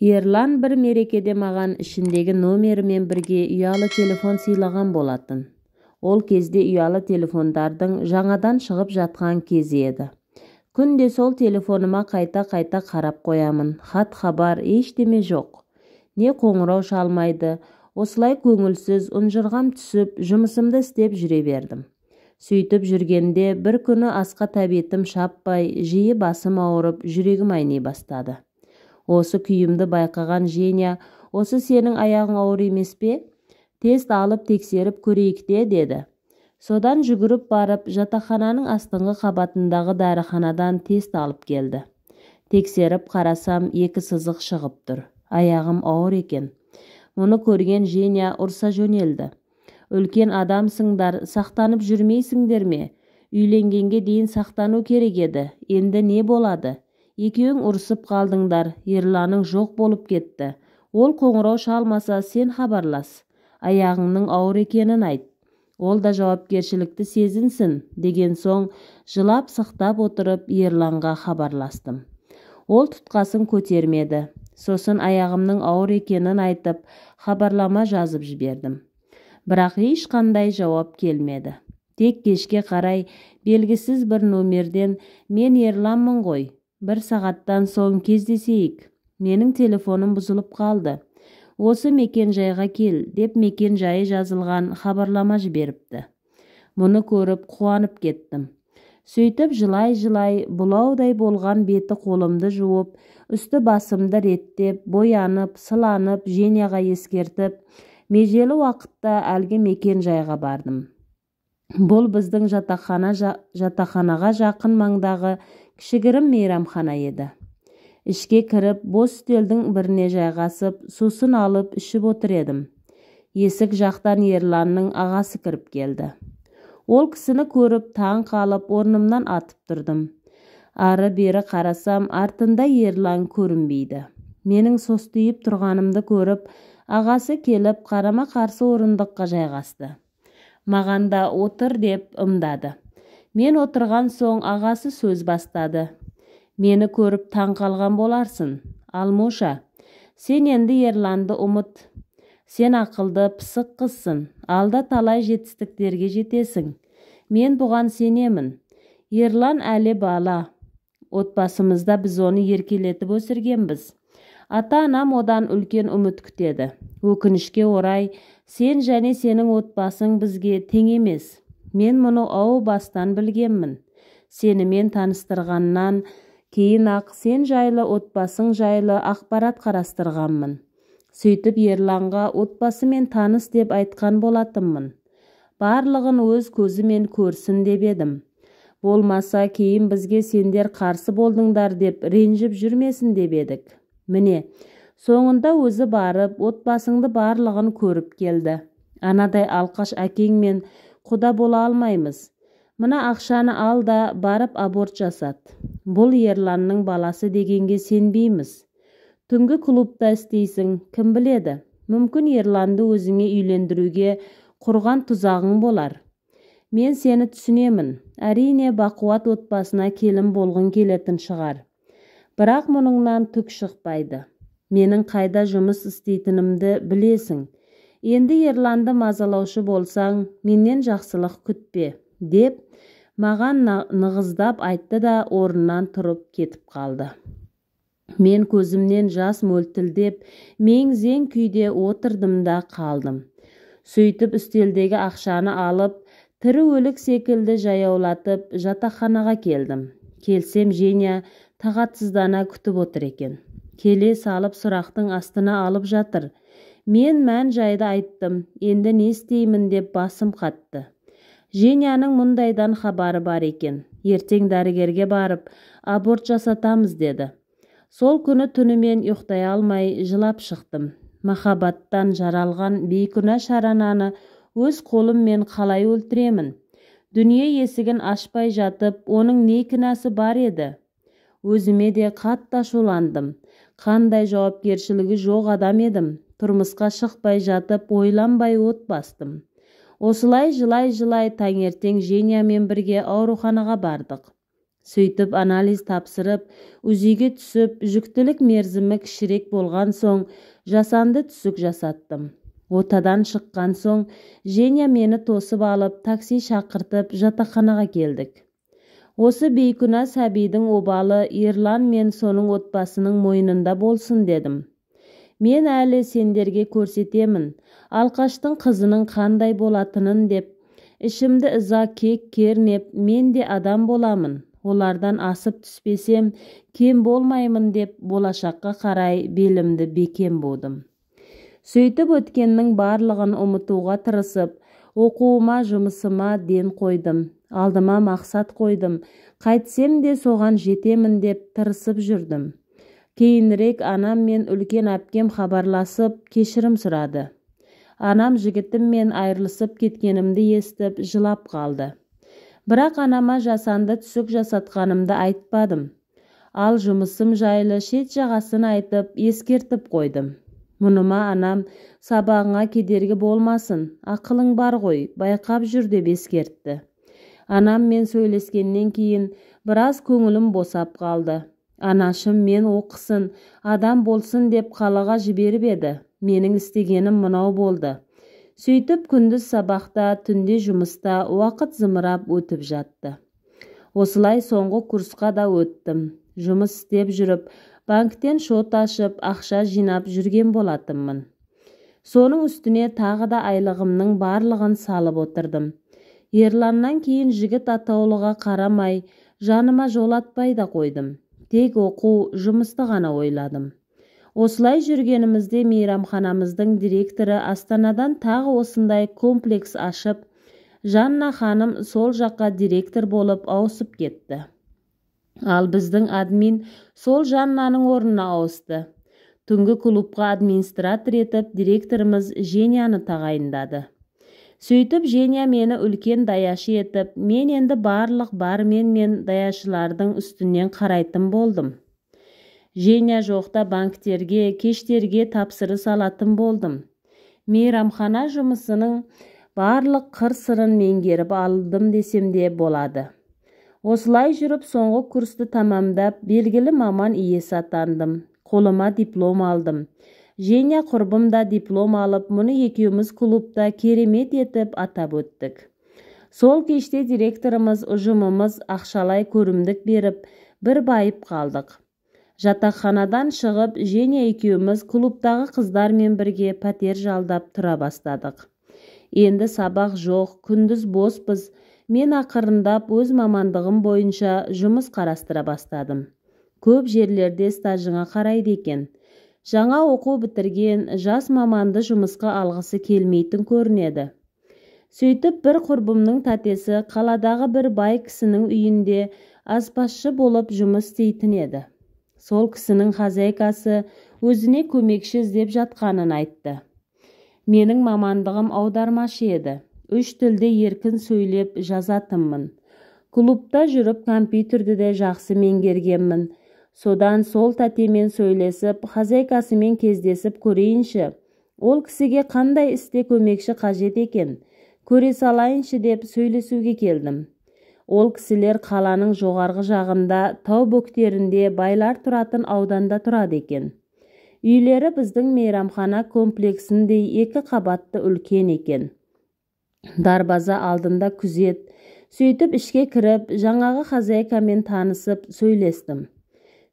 Ерлан бір мерекеде маған ішіндегі номерімен бірге ұялы телефон сыйлаған болатын. Ол кезде ұялы телефондардың жаңадан шығып жатқан кезі еді. Күнде сол телефоныма қайта-қайта қарап қоямын. Хат хабар ештеме жоқ. Не қоңырау шалмайды. Осылай көңілсіз, ұнжырғам түсіп, жұмысымды істеп жүре бердім. Сөйтіп жүргенде бір күні асқа тәбетім шаппай, жиі басым ауырып, жүрегім айни бастады. Осы күйімді байқаған Женя, осы сенің аяғың ауыр емес пе? Тест алып тексеріп көрейік деді. Содан жүгіріп барып, жатақхананың астыңғы қабатындағы дәріханадан тест алып келді. Тексеріп қарасам, 2 сызық шығып тұр. Аяғым ауыр екен. Мұны көрген Женя ұрса жөнелді. Үлкен адамсыңдар, сақтанып жүрмейсіңдер ме? Үйленгенге дейін сақтану керек еді. Енді не болады? Екеуің ұрсып қалдыңдар, Ерланың жоқ болып кетті. Ол қоңырау шалмаса сен хабарлас. Аяғыңның ауыр екенін айт. Ол да жауапкершілікті сезінсін, деген соң жылап сықтап отырып Ерланға хабарластым. Ол тұтқасын көтермеді. Сосын аяғымның ауыр екенін айтып, хабарлама жазып жібердім. Бірақ ешқандай жауап келмеді. Тек кешке қарай белгісіз бір номерден мен Ерланмын ғой. 1 сағаттан соң кездесейік. Менің телефоным бұзылып қалды. Осы мекен жайға кел, деп мекен жайы жазылған хабарлама жіберіпті. Мұны көріп қуанып кеттім. Сөйтіп жылай-жылай бұлаудай болған беті қолымды жуып, үсті басымды реттеп, боянып, сыланып, Женяға ескертіп, межелі уақытта әлгі мекен жайға бардым. Бұл біздің жатақханаға жақын маңдағы кішігірім мейрамхана еді. Ішке кіріп, бос үстелдің біріне жайғасып, сусын алып ішіп отыр едім. Есік жақтан Ерланның ағасы кіріп келді. Ол кісіні көріп таң қалып, орнымнан атып тұрдым. Ары-бері қарасам, артында Ерлан көрінбейді. Менің состиып тұрғанымды көріп, ағасы келіп қарама-қарсы орындыққа жайғасты. Маған да отыр деп ымдады. Мен отырған соң ағасы сөз бастады. Мені көріп таң қалған боларсың. Алмоша, сен енді Ерланды ұмыт. Сен ақылды, пысық қызсың. Алда талай жетістіктерге жетесің. Мен бұған сенемін. Ерлан әлі бала. Отбасымызда біз оны еркелетіп өсіргенбіз. Ата-анам одан үлкен үміт күтеді. Өкінішке орай, сен және сенің отбасың бізге тең емес. Мен мұны ау бастан білгенмін. Сенімен таныстырғаннан кейін ақ сен жайлы, отбасың жайлы ақпарат қарастырғанмын. Сөйтіп Ерланға отбасымен таныс деп айтқан болатынмын. Барлығын өз көзімен көрсін деп едім. Болмаса кейін бізге сендер қарсы болдыңдар деп ренжіп жүрмесін деп едік. Міне, соңында өзі барып, отбасыңды барлығын көріп келді. Анадай алқаш әкеңмен құда бола алмаймыз. Мына ақшаны ал да барып аборт жасат. Бұл Ерланның баласы дегенге сенбейміз. Түнгі клубта істейсің, кім біледі? Мүмкін Ерланды өзіңе үйлендіруге құрған тұзағың болар. Мен сені түсінемін. Әрине бақуат отбасына келін болғың келетін шығар. Бірақ мұныңнан түк шықпайды. Менің қайда жұмыс істейтінімді білесің. Енді Ерланды мазалаушы болсаң, менен жақсылық күтпе, деп маған нығыздап айтты да орнынан тұрып кетіп қалды. Мен көзімнен жас мөлтілдеп, мең-зең күйде отырдым да қалдым. Сөйтіп үстелдегі ақшаны алып, тірі өлік секілді жаяулатып жатақханаға келдім. Келсем Женя тағатсыздана күтіп отыр екен. Келе салып сұрақтың астына алып жатыр. Мен мән жайды айттым, енді не істеймін деп басым қатты. Женяның мұндайдан хабары бар екен. Ертең дәрігерге барып, аборт жасатамыз деді. Сол күні түнімен ұйықтай алмай жылап шықтым. Махаббаттан жаралған бейкүнә шарананы өз қолыммен қалай өлтіремін? Дүние есігін ашпай жатып, оның не кінәсі бар еді? Өзіме де қатты ашуландым. Қандай жауапкершілігі жоқ адам едім. Тұрмысқа шықпай жатып, ойланбай от бастым. Осылай жылай-жылай таңертең Женямен бірге ауруханаға бардық. Сөйтіп анализ тапсырып, УЗИге түсіп, жүктілік мерзімі кішірек болған соң жасанды түсік жасаттым. Отадан шыққан соң Женя мені тосып алып, такси шақыртып, жатақханаға келдік. Осы бейкүнә сәбидің обалы Ерлан мен соның отбасының мойнында болсын дедім. Мен әлі сендерге көрсетемін, Алқаштың қызының қандай болатынын деп, ішімді ыза кек кернеп, мен де адам боламын. Олардан асып түспесем, кем болмаймын деп, болашаққа қарай белімді бекем будым. Сөйтіп өткеннің барлығын ұмытуға тырысып, оқуыма, жұмысыма ден қойдым. Алдыма мақсат қойдым. Қайтсем де соған жетемін деп тырысып жүрдім. Кейінірек анам мен үлкен әпкем хабарласып, кешірім сұрады. Анам жігітіммен айырылысып кеткенімді естіп, жылап қалды. Бірақ анама жасанды түсік жасатқанымды айтпадым. Ал жұмысым жайлы шет жағасын айтып, ескертіп қойдым. Мұныма анам, сабағыңа кедергі болмасын, ақылың бар ғой, байқап жүр деп ескертті. Анаммен сөйлескеннен кейін біраз көңілім босап қалды. Анашым мен оқысын, адам болсын деп қалаға жіберіп еді. Менің істегенім мынау болды. Сөйтіп күндіз сабақта, түнде жұмыста уақыт зымырап өтіп жатты. Осылай соңғы курсқа да өттім. Жұмыс істеп жүріп, банктен шот ашып, ақша жинап жүрген болатынмын. Соның үстіне тағы да айлығымның барлығын салып отырдым. Ерланнан кейін жігіт атаулыға қарамай, жаныма жолатпай да қойдым. Тек оқу, жұмысты ғана ойладым. Осылай жүргенімізде мейрамханамыздың директоры Астанадан тағы осындай комплекс ашып, Жанна ханым сол жаққа директор болып ауысып кетті. Ал біздің админ сол Жаннаның орнына ауысты. Түнгі клубқа администратор етіп директорымыз Женяны тағайындады. Сөйтіп Женя мені үлкен даяшы етіп, мен енді барлық бармен мен даяшылардың үстінен қарайтын болдым. Женя жоқта банктерге, кештерге тапсырыс алатын болдым. Мейрамхана жұмысының барлық қыр-сырын меңгеріп алдым десем де болады. Осылай жүріп соңғы курсты тамамдап, белгілі маман иесі атандым. Қолыма диплом алдым. Женя құрбым да диплом алып, мұны екеуміз клубта керемет етіп атап өттік. Сол кеште директорымыз, ұжымымыз ақшалай көрімдік беріп, бір байып қалдық. Жатақханадан шығып, Женя екеуміз клубтағы қыздармен бірге пәтер жалдап тұра бастадық. Енді сабақ жоқ, күндіз боспыз. Мен ақырындап өз мамандығым бойынша жұмыс қарастыра бастадым. Көп жерлерде стажыңа қарайды екен. Жаңа оқу бітірген жас маманды жұмысқа алғысы келмейтін көрінеді. Сөйтіп бір құрбымның тәтесі қаладағы бір бай кісінің үйінде аспазшы болып жұмыс істейтін еді. Сол кісінің хозяйкасы өзіне көмекші іздеп жатқанын айтты. Менің мамандығым аудармашы еді. 3 тілде еркін сөйлеп жазатынмын. Клубта жүріп компьютерді де жақсы меңгергенмін. Содан сол тәтемен сөйлесіп, хозяйкасымен кездесіп көрейінші. Ол кісіге қандай істе көмекші қажет екен? Көре салайыншы деп сөйлесуге келдім. Ол кісілер қаланың жоғарғы жағында, тау бөктерінде байлар тұратын ауданда тұрады екен. Үйлері біздің мейрамхана комплексіндей 2 қабатты үлкен екен. Дарбаза алдында күзет. Сөйтіп ішке кіріп, жаңағы хозяйкамен танысып сөйлестім.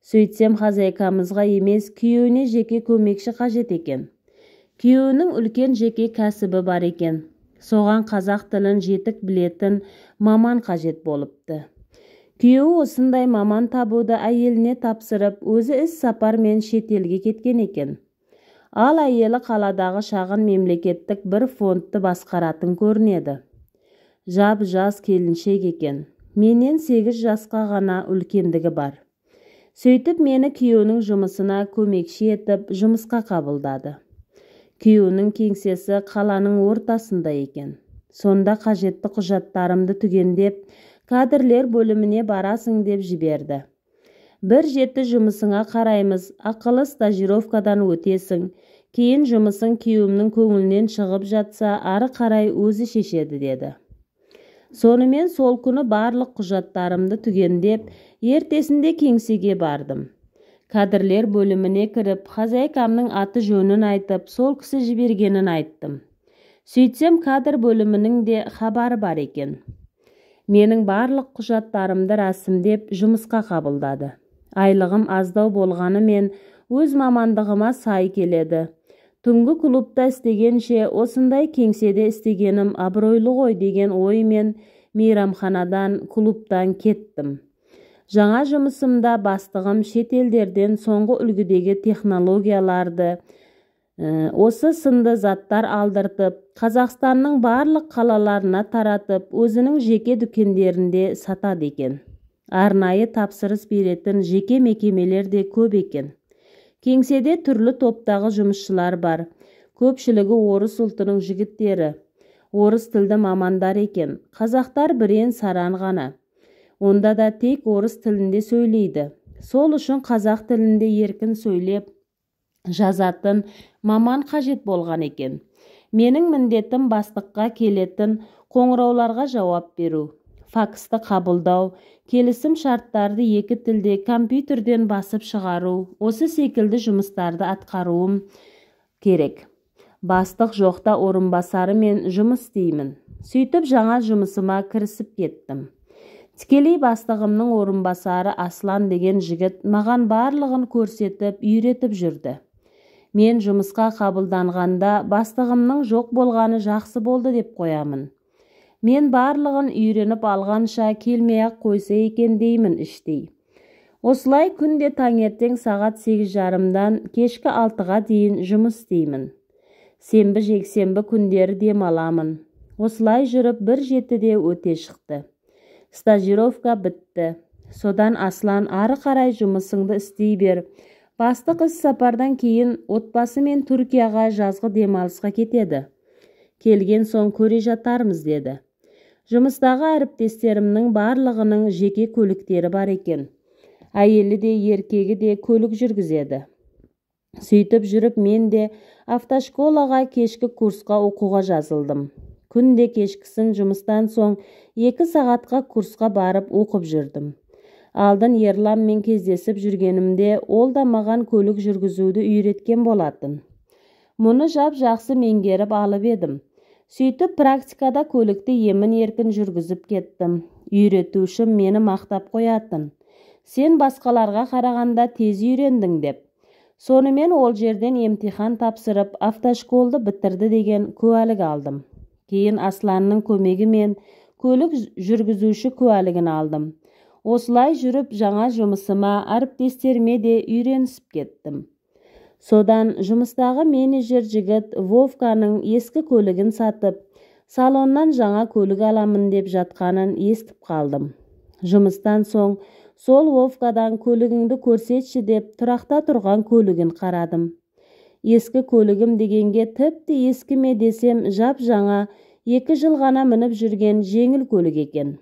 Сөйтсем хозяйкамызға емес, күйеуіне жеке көмекші қажет екен. Күйеуінің үлкен жеке кәсібі бар екен. Соған қазақ тілін жетік білетін маман қажет болыпты. Күйеуі осындай маман табуды әйеліне тапсырып, өзі іс сапармен шетелге кеткен екен. Ал әйелі қаладағы шағын мемлекеттік бір фондты басқаратын көрінеді. Жап-жас келіншек екен. Менен 8 жасқа ғана үлкендігі бар. Сөйтіп мені күйеуінің жұмысына көмекші етіп жұмысқа қабылдады. Күйеуінің кеңсесі қаланың ортасында екен. Сонда қажетті құжаттарымды түгендеп, кадрлер бөліміне барасың деп жіберді. 1 жеті жұмысыңа қараймыз, ақылы стажировкадан өтесің, кейін жұмысың күйеуімнің көңілінен шығып жатса, ары қарай өзі шешеді деді. Сонымен сол күні барлық құжаттарымды түгендеп, ертесінде кеңсеге бардым. Кадрлер бөліміне кіріп, хозяйкамның аты жөнін айтып, сол кісі жібергенін айттым. Сөйтсем, кадр бөлімінің де хабары бар екен. Менің барлық құжаттарымды рәсімдеп, жұмысқа қабылдады. Айлығым аздау болғанымен, өз мамандығыма сай келеді. Түнгі клубта істегенше, осындай кеңседе істегенім абыройлы ғой деген оймен мейрамханадан, клубтан кеттім. Жаңа жұмысымда бастығым шетелдерден соңғы үлгідегі технологияларды, осы сынды заттар алдыртып, Қазақстанның барлық қалаларына таратып, өзінің жеке дүкендерінде сатады екен. Арнайы тапсырыс беретін жеке мекемелер де көп екен. Кеңседе түрлі топтағы жұмысшылар бар. Көпшілігі орыс ұлтының жігіттері. Орыс тілді мамандар екен. Қазақтар бірен саран ғана. Онда да тек орыс тілінде сөйлейді. Сол үшін қазақ тілінде еркін сөйлеп, жазатын маман қажет болған екен. Менің міндетім бастыққа келетін қоңырауларға жауап беру, факсты қабылдау, келісім шарттарды екі тілде компьютерден басып шығару, осы секілді жұмыстарды атқаруым керек. Бастық жоқта орынбасарымен жұмыс істеймін. Сөйтіп жаңа жұмысыма кірісіп кеттім. Тікелей бастығымның орынбасары Аслан деген жігіт маған барлығын көрсетіп, үйретіп жүрді. Мен жұмысқа қабылданғанда бастығымның жоқ болғаны жақсы болды деп қоямын. Мен барлығын үйреніп алғанша келмей-ақ қойса екен деймін іштей. Осылай күнде таңертең сағат 8:30-дан кешкі 6-ға дейін жұмыс істеймін. Сенбі жексенбі күндері демаламын. Осылай жүріп 1:07-де өте шықты. Стажировка бітті. Содан Аслан ары қарай жұмысыңды істей бер. Бастық іс сапардан кейін отбасымен Түркияға жазғы демалысқа кетеді. Келген соң көре жатармыз деді. Жұмыстағы әріптестерімнің барлығының жеке көліктері бар екен. Әйелі де еркегі де көлік жүргізеді. Сөйтіп жүріп мен де автошколаға кешкі курсқа оқуға жазылдым. Күнде кешкісін жұмыстан соң 2 сағатқа курсқа барып оқып жүрдім. Алдын Ерланмен кездесіп жүргенімде ол да маған көлік жүргізуді үйреткен болатын. Мұны жақсы меңгеріп алып едім. Сөйтіп практикада көлікті емін-еркін жүргізіп кеттім. Үйретушім мені мақтап қоятын. Сен басқаларға қарағанда тез үйрендің деп. Сонымен ол жерден емтихан тапсырып, автошколды бітірді деген куәлік алдым. Кейін Асланның көмегімен көлік жүргізуші куәлігін алдым. Осылай жүріп жаңа жұмысыма, әріптестеріме де үйренісіп кеттім. Содан жұмыстағы менеджер жігіт Вовканың ескі көлігін сатып, салоннан жаңа көлік аламын деп жатқанын естіп қалдым. Жұмыстан соң сол Вовкадан көлігіңді көрсетші деп тұрақта тұрған көлігін қарадым. Ескі көлігім дегенге тіпті ескі ме десем жап-жаңа 2 жыл ғана мініп жүрген жеңіл көлік екен.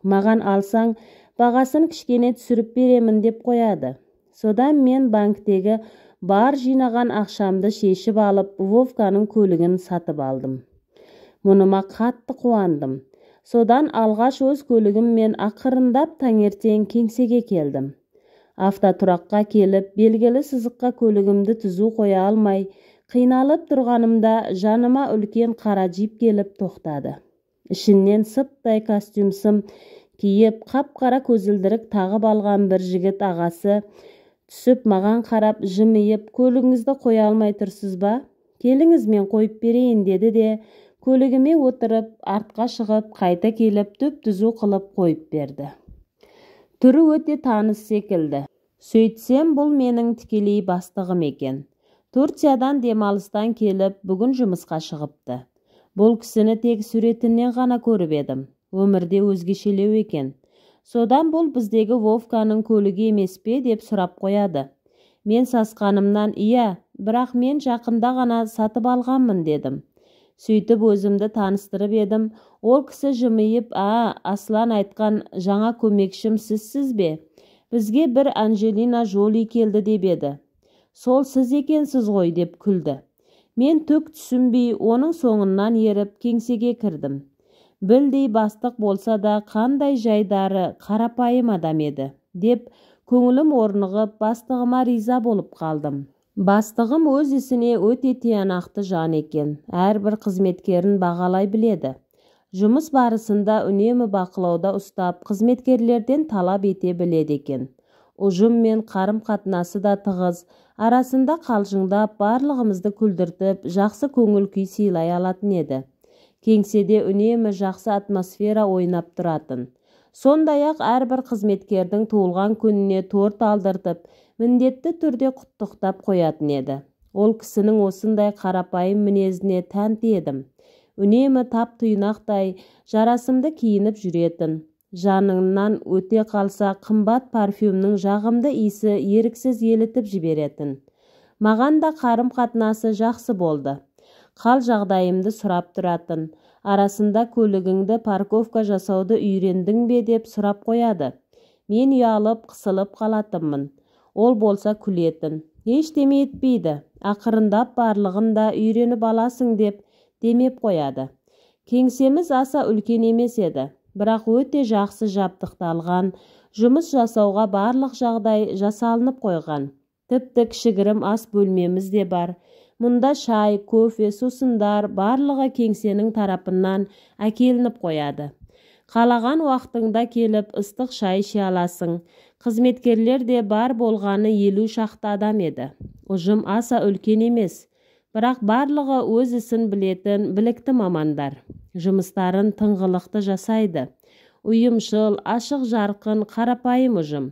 Маған алсаң бағасын кішкене түсіріп беремін деп қояды. Содан мен банктегі бар жинаған ақшамды шешіп алып, Вовканың көлігін сатып алдым. Мұныма қатты қуандым. Содан алғаш өз көлігіммен ақырындап таңертең кеңсеге келдім. Автотұраққа келіп, белгілі сызыққа көлігімді түзу қоя алмай, қиналып тұрғанымда жаныма үлкен қара джип келіп тоқтады. Ішінен сыптай костюмсым киіп, қап-қара көзілдірік тағып алған бір жігіт ағасы түсіп маған қарап жымиып, көлігіңізді қоя алмай тұрсыз ба? Келіңіз мен қойып берейін деді де, көлігіме отырып, артқа шығып, қайта келіп, түп-түзу қылып қойып берді. Түрі өте таныс секілді. Сөйтсем, бұл менің тікелей бастығым екен. Турциядан демалыстан келіп, бүгін жұмысқа шығыпты. Бұл кісіні тек суретінен ғана көріп едім. Өмірде өзгешелеу екен. Содан бұл біздегі Вовканың көлігі емес пе деп сұрап қояды. Мен сасқанымнан, иә, бірақ мен жақында ғана сатып алғанмын дедім. Сөйтіп өзімді таныстырып едім. Ол кісі жымиып, Аслан айтқан жаңа көмекшім сізсіз бе? Бізге бір Анджелина Жоли келді деп еді. Сол сіз екенсіз ғой деп күлді. Мен түк түсінбей, оның соңынан еріп кеңсеге кірдім. Білдей бастық болса да қандай жайдары қарапайым адам еді, деп көңілім орнығып бастығыма риза болып қалдым. Бастығым өз ісіне өте тиянақты жан екен, әрбір қызметкерін бағалай біледі. Жұмыс барысында үнемі бақылауда ұстап, қызметкерлерден талап ете біледі екен. Ұжыммен қарым-қатынасы да тығыз, арасында қалжыңдап, барлығымызды күлдіртіп, жақсы көңіл күй сыйлай алатын еді. Кеңседе үнемі жақсы атмосфера ойнап тұратын. Сондай-ақ әрбір қызметкердің туылған күніне торт алдыртып, міндетті түрде құттықтап қоятын еді. Ол кісінің осындай қарапайым мінезіне тәнті едім. Үнемі тап-тұйнақтай жарасымды киініп жүретін. Жаныңнан өте қалса қымбат парфюмнің жағымды иісі еріксіз елітіп жіберетін. Маған да қарым-қатынасы жақсы болды. Қал жағдайымды сұрап тұратын. Арасында көлігіңді парковка жасауды үйрендің бе деп сұрап қояды. Мен ұялып, қысылып қалатынмын. Ол болса күлетін. Ештеме етпейді. Ақырындап барлығын да үйреніп аласың деп демеп қояды. Кеңсеміз аса үлкен емес еді. Бірақ өте жақсы жабдықталған, жұмыс жасауға барлық жағдай жасалынып қойған. Тіпті кішігірім ас бөлмеміз де бар. Мұнда шай, кофе, сусындар барлығы кеңсенің тарапынан әкелініп қояды. Қалаған уақытыңда келіп ыстық шай іше аласың. Қызметкерлер де бар болғаны 50 шақты адам еді. Ұжым аса үлкен емес, бірақ барлығы өз ісін білетін білікті мамандар. Жұмыстарын тыңғылықты жасайды. Ұйымшыл, ашық жарқын, қарапайым ұжым.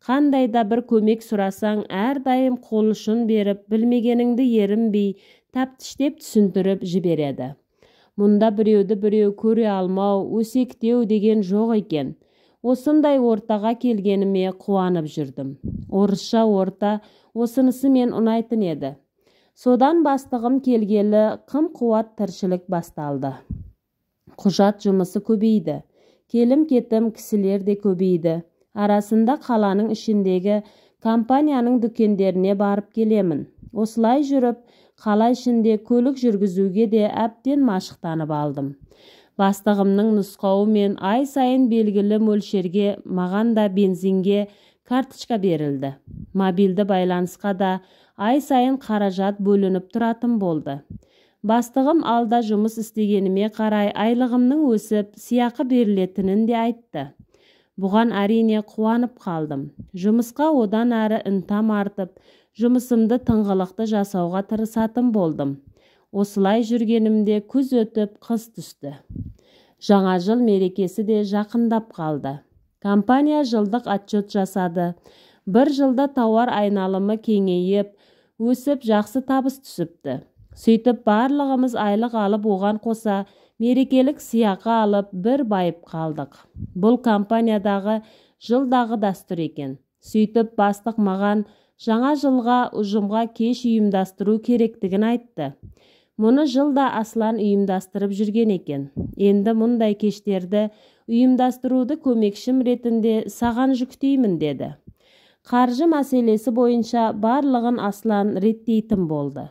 Қандай да бір көмек сұрасаң, әрдайым қол ұшын беріп, білмегеніңді ерінбей, тәптіштеп түсіндіріп жібереді. Мұнда біреуді біреу көре алмау, өсектеу деген жоқ екен. Осындай ортаға келгеніме қуанып жүрдім. Орысша орта осынысы мен ұнайтын еді. Содан бастығым келгелі қым-қуат тіршілік басталды. Құжат жұмысы көбейді. Келім-кетім кісілер де көбейді. Арасында қаланың ішіндегі компанияның дүкендеріне барып келемін. Осылай жүріп, қала ішінде көлік жүргізуге де әбден машықтанып алдым. Бастығымның нұсқауымен ай сайын белгілі мөлшерге маған да бензинге карточка берілді. Мобильді байланысқа да ай сайын қаражат бөлініп тұратын болды. Бастығым алда жұмыс істегеніме қарай айлығымның өсіп, сыйақы берілетінін де айтты. Бұған әрине қуанып қалдым. Жұмысқа одан әрі ынтам артып, жұмысымды тыңғылықты жасауға тырысатын болдым. Осылай жүргенімде күз өтіп, қыс түсті. Жаңа жыл мерекесі де жақындап қалды. Компания жылдық отчет жасады. Бір жылда тауар айналымы кеңейіп, өсіп жақсы табыс түсіпті. Сөйтіп барлығымыз айлық алып, оған қоса мерекелік сыйақы алып, бір байып қалдық. Бұл компаниядағы жылдағы дәстүр екен. Сөйтіп бастық маған жаңа жылға ұжымға кеш ұйымдастыру керектігін айтты. Мұны жылда Аслан ұйымдастырып жүрген екен. Енді мұндай кештерді ұйымдастыруды көмекшім ретінде саған жүктеймін деді. Қаржы мәселесі бойынша барлығын Аслан реттейтін болды.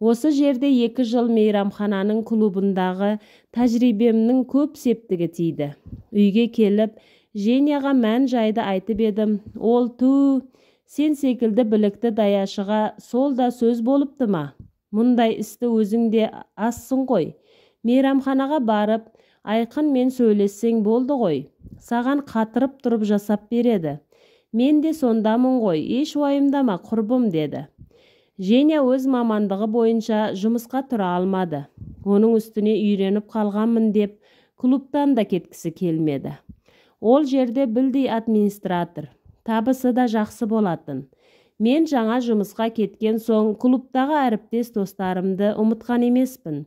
Осы жерде 2 жыл мейрамхананың клубындағы тәжірибемнің көп септігі тиді. Үйге келіп, Женяға мән жайды айтып едім. Ол сен секілді білікті даяшыға сол да сөз болыпты ма? Мұндай істі өзіңде ассың ғой. Мейрамханаға барып, Айқынмен сөйлессең болды ғой. Саған қатырып тұрып жасап береді. Мен де сондамын ғой, еш уайымдама құрбым деді. Женя өз мамандығы бойынша жұмысқа тұра алмады. Оның үстіне үйреніп қалғанмын деп, клубтан да кеткісі келмеді. Ол жерде білдей администратор. Табысы да жақсы болатын. Мен жаңа жұмысқа кеткен соң клубтағы әріптес достарымды ұмытқан емеспін.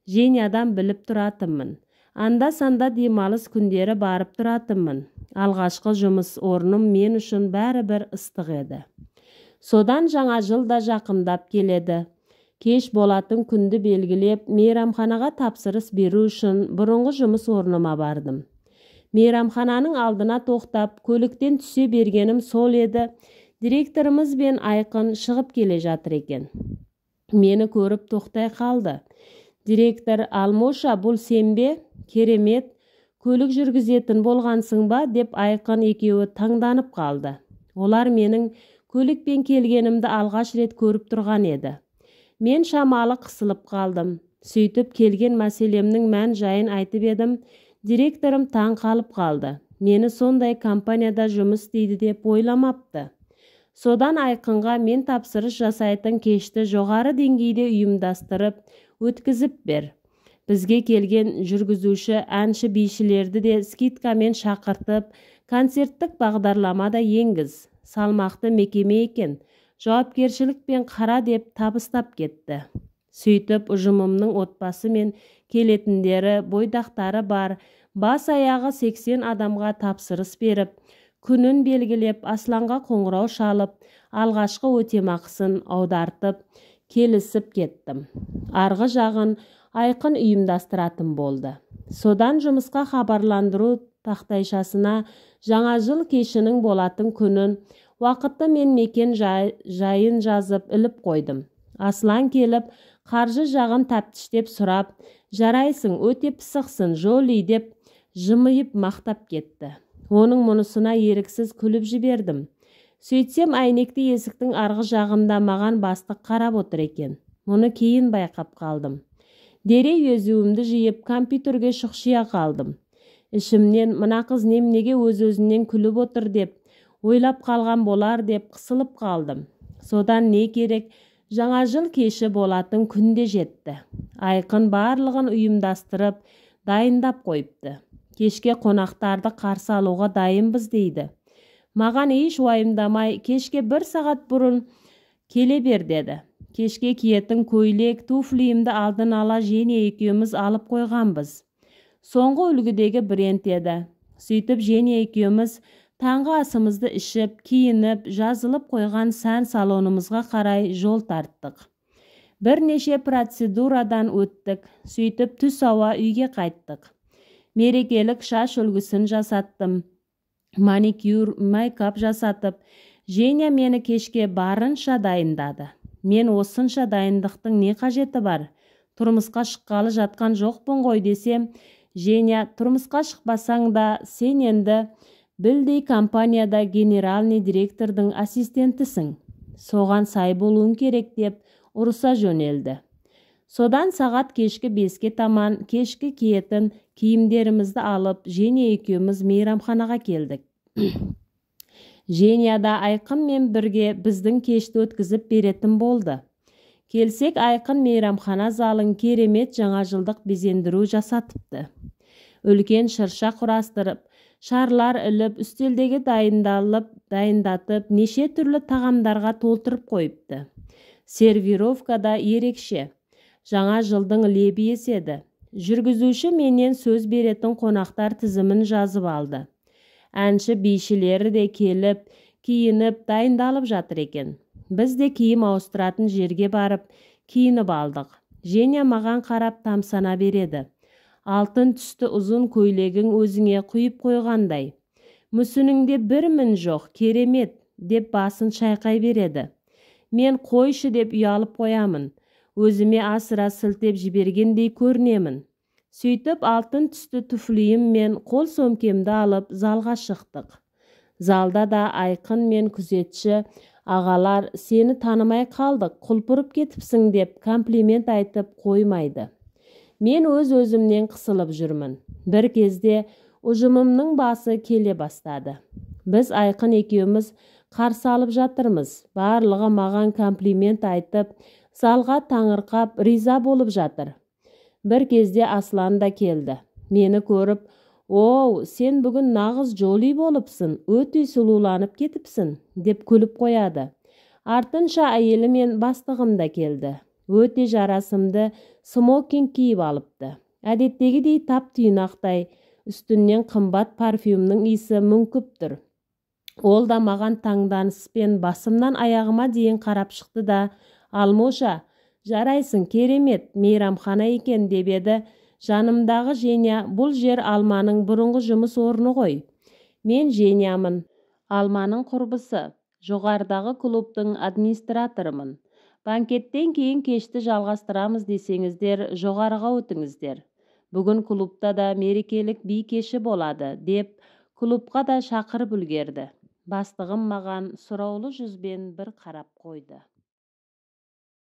Женядан біліп тұратынмын. Анда-санда демалыс күндері барып тұратынмын. Алғашқы жұмыс орным мен үшін бәрібір ыстық еді. Содан жаңа жыл да жақындап келеді. Кеш болатын күнді белгілеп, мейрамханаға тапсырыс беру үшін бұрынғы жұмыс орныма бардым. Мейрамхананың алдына тоқтап, көліктен түсе бергенім сол еді. Директорымыз бен Айқын шығып келе жатыр екен. Мені көріп тоқтай қалды. Директор: «Алмоша, бұл сен бе? Керемет, көлік жүргізетін болғансың ба?» деп Айқын екеуі таңданып қалды. Олар менің көлікпен келгенімді алғаш рет көріп тұрған еді. Мен шамалы қысылып қалдым. Сөйтіп келген мәселемнің мән жайын айтып едім. Директорым таң қалып қалды. Мені сондай компанияда жұмыс істейді деп ойламапты. Содан Айқынға мен тапсырыс жасайтын кешті жоғары деңгейде ұйымдастырып, өткізіп бер. Бізге келген жүргізуші, әнші, бишілерді де скидкамен шақыртып, концерттік бағдарламада енгіз. Салмақты мекеме екен, жауапкершілікпен қара деп табыстап кетті. Сөйтіп ұжымымның отбасы мен келетіндері, бойдақтары бар, бас аяғы 80 адамға тапсырыс беріп, күнін белгілеп, Асланға қоңырау шалып, алғашқы өтемақысын аудартып, келісіп кеттім. Арғы жағын Айқын ұйымдастыратын болды. Содан жұмысқа хабарландыру тақтайшасына жаңа жыл кешінің болатын күнін, уақыты мен мекен жайын жазып іліп қойдым. Аслан келіп, қаржы жағын тәптіштеп сұрап, «Жарайсың, өте пысықсың, Жоли» деп жымиып мақтап кетті. Оның мұнысына еріксіз күліп жібердім. Сөйтсем, әйнекті есіктің арғы жағында маған бастық қарап отыр екен. Мұны кейін байқап қалдым. Дереу езуімді жиып, компьютерге шұқшия қалдым. Ішімнен, мына қыз неменеге өз-өзінен күліп отыр деп ойлап қалған болар деп қысылып қалдым. Содан не керек, жаңа жыл кеші болатын күнде жетті. Айқын барлығын ұйымдастырып, дайындап қойыпты. Кешке қонақтарды қарсы алуға дайынбыз дейді. Маған еш уайымдамай, кешке 1 сағат бұрын келе бер деді. Кешке киетін көйлек, туфлиімді алдын ала Женя екеуміз алып қойғанбыз. Соңғы үлгідегі бренд еді. Сөйтіп Женя екеуміз таңғы асымызды ішіп, киініп, жазылып қойған сән салонымызға қарай жол тарттық. Бірнеше процедурадан өттік. Сөйтіп түс ауа үйге қайттық. Мерекелік шаш үлгісін жасаттым. Маникюр, мейкап жасатып, Женя мені кешке барынша дайындады. Мен осынша дайындықтың не қажеті бар? Тұрмысқа шыққалы жатқан жоқпын ғой десем, Женя, тұрмысқа шықпасаң да сен енді білдей компанияда генеральный директордың ассистентісің. Соған сай болуың керек деп ұрыса жөнелді. Содан сағат кешкі 5-ке таман кешкі киетін киімдерімізді алып, Женя екеуміз мейрамханаға келдік. Женя да Айқынмен бірге біздің кешті өткізіп беретін болды. Келсек, Айқын мейрамхана залын керемет жаңа жылдық безендіру жасатыпты. Үлкен шырша құрастырып, шарлар іліп, үстелдегі дайындатып, неше түрлі тағамдарға толтырып қойыпты. Сервировкада ерекше. Жаңа жылдың лебі еседі. Жүргізуші менен сөз беретін қонақтар тізімін жазып алды. Әнші бишілері де келіп, киініп, дайындалып жатыр екен. Біз де киім ауыстыратын жерге барып, киініп алдық. Женя маған қарап тамсана береді. Алтын түсті ұзын көйлегің өзіңе құйып қойғандай. Мүсініңде бір мін жоқ, керемет, деп басын шайқай береді. Мен қойшы деп ұялып қоямын. Өзіме асыра сілтеп жібергендей көрінемін. Сөйтіп алтын түсті туфлиім мен қол сөмкемді алып залға шықтық. Залда да Айқын мен күзетші ағалар сені танымай қалдық, құлпырып кетіпсің деп комплимент айтып қоймайды. Мен өз-өзімнен қысылып жүрмін. Бір кезде ұжымымның басы келе бастады. Біз Айқын екеуміз қарсы алып жатырмыз. Барлығы маған комплимент айтып, залға таңырқап, риза болып жатыр. Бір кезде Аслан да келді. Мені көріп, «Оу, сен бүгін нағыз Жоли болыпсың, өте сұлуланып кетіпсің», деп күліп қояды. Артынша әйелі мен бастығым да келді. Өте жарасымды смокинг киіп алыпты. Әдеттегідей тап-тұйнақтай, үстінен қымбат парфюмнің иісі мүңкіп тұр. Ол да маған таңданыспен басымнан аяғыма дейін қарап шықты да, «Алмоша, жарайсың, керемет, мейрамхана екен» деп еді. Жанымдағы Женя, бұл жер Алманың бұрынғы жұмыс орны ғой. Мен Женямын, Алманың құрбысы, жоғарыдағы клубтың администраторымын. Банкеттен кейін кешті жалғастырамыз десеңіздер, жоғарыға өтіңіздер. Бүгін клубта да мерекелік би кеші болады, деп клубқа да шақырып үлгерді. Бастығым маған сұраулы жүзбен бір қарап қойды.